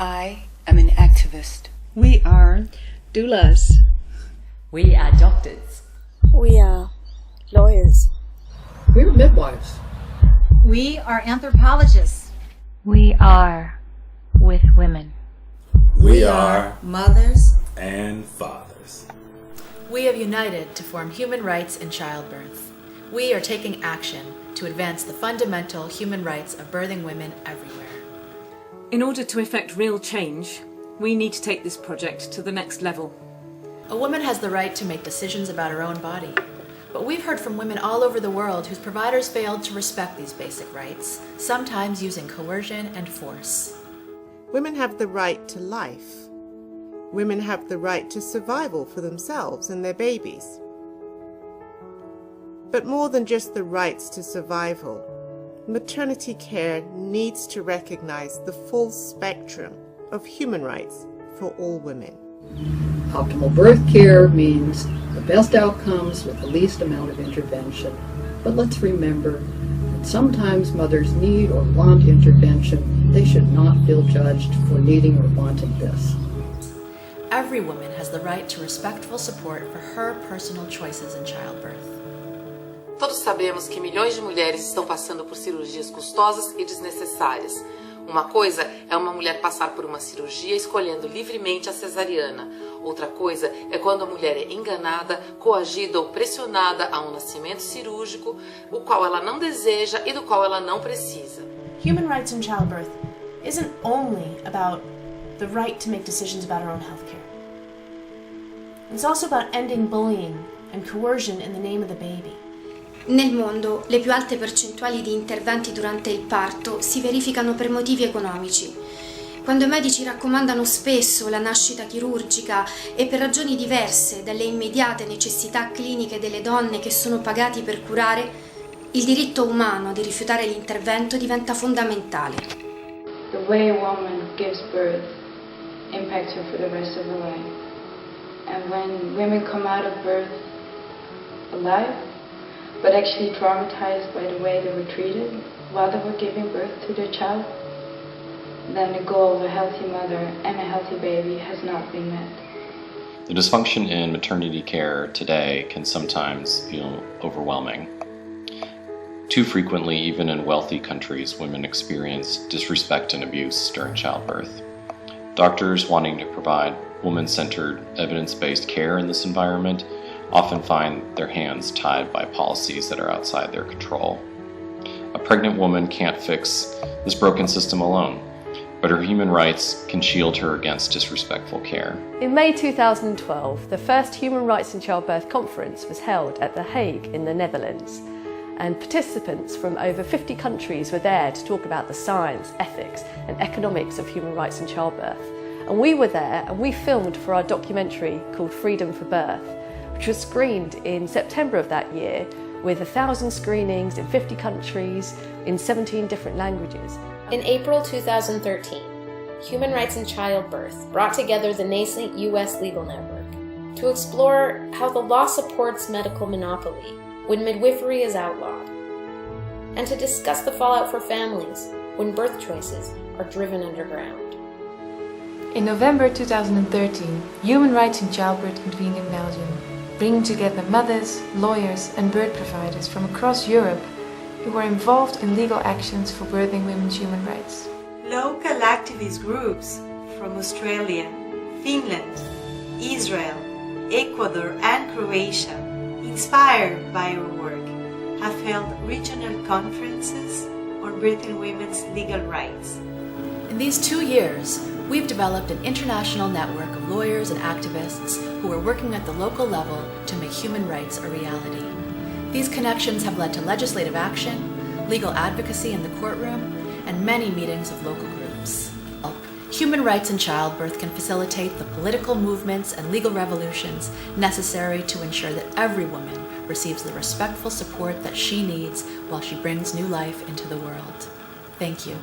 I am an activist. We are doulas. We are doctors. We are lawyers. We're midwives. We are anthropologists. We are with women. We are mothers and fathers. We have united to form human rights in childbirth. We are taking action to advance the fundamental human rights of birthing women everywhere. In order to effect real change, we need to take this project to the next level. A woman has the right to make decisions about her own body. But we've heard from women all over the world whose providers failed to respect these basic rights, sometimes using coercion and force. Women have the right to life. Women have the right to survival for themselves and their babies. But more than just the rights to survival, maternity care needs to recognize the full spectrum of human rights for all women. Optimal birth care means the best outcomes with the least amount of intervention. But let's remember that sometimes mothers need or want intervention. They should not feel judged for needing or wanting this. Every woman has the right to respectful support for her personal choices in childbirth. Todos sabemos que milhões de mulheres estão passando por cirurgias custosas e desnecessárias. Uma coisa é uma mulher passar por uma cirurgia escolhendo livremente a cesariana. Outra coisa é quando a mulher é enganada, coagida ou pressionada a um nascimento cirúrgico, o qual ela não deseja e do qual ela não precisa. Human rights in childbirth isn't only about the right to make decisions about our own health care. It's also about ending bullying and coercion in the name of the baby. Nel mondo, le più alte percentuali di interventi durante il parto si verificano per motivi economici. Quando i medici raccomandano spesso la nascita chirurgica e per ragioni diverse dalle immediate necessità cliniche delle donne che sono pagati per curare, il diritto umano di rifiutare l'intervento diventa fondamentale. The way a woman gives birth impacts her for the rest of her life. And when women come out of birth alive, but actually traumatized by the way they were treated while they were giving birth to their child, then the goal of a healthy mother and a healthy baby has not been met. The dysfunction in maternity care today can sometimes feel overwhelming. Too frequently, even in wealthy countries, women experience disrespect and abuse during childbirth. Doctors wanting to provide woman-centered, evidence-based care in this environment often find their hands tied by policies that are outside their control. A pregnant woman can't fix this broken system alone, but her human rights can shield her against disrespectful care. In May 2012, the first Human Rights in Childbirth conference was held at The Hague in the Netherlands, and participants from over 50 countries were there to talk about the science, ethics and economics of human rights in childbirth. And we were there and we filmed for our documentary called Freedom for Birth, which was screened in September of that year with 1,000 screenings in 50 countries in 17 different languages. In April 2013, Human Rights in Childbirth brought together the nascent U.S. legal network to explore how the law supports medical monopoly when midwifery is outlawed, and to discuss the fallout for families when birth choices are driven underground. In November 2013, Human Rights in Childbirth convened in Belgium, bringing together mothers, lawyers and birth providers from across Europe who were involved in legal actions for birthing women's human rights. Local activist groups from Australia, Finland, Israel, Ecuador and Croatia, inspired by our work, have held regional conferences on birthing women's legal rights. In these 2 years, we've developed an international network of lawyers and activists who are working at the local level to make human rights a reality. These connections have led to legislative action, legal advocacy in the courtroom, and many meetings of local groups. Human rights in childbirth can facilitate the political movements and legal revolutions necessary to ensure that every woman receives the respectful support that she needs while she brings new life into the world. Thank you.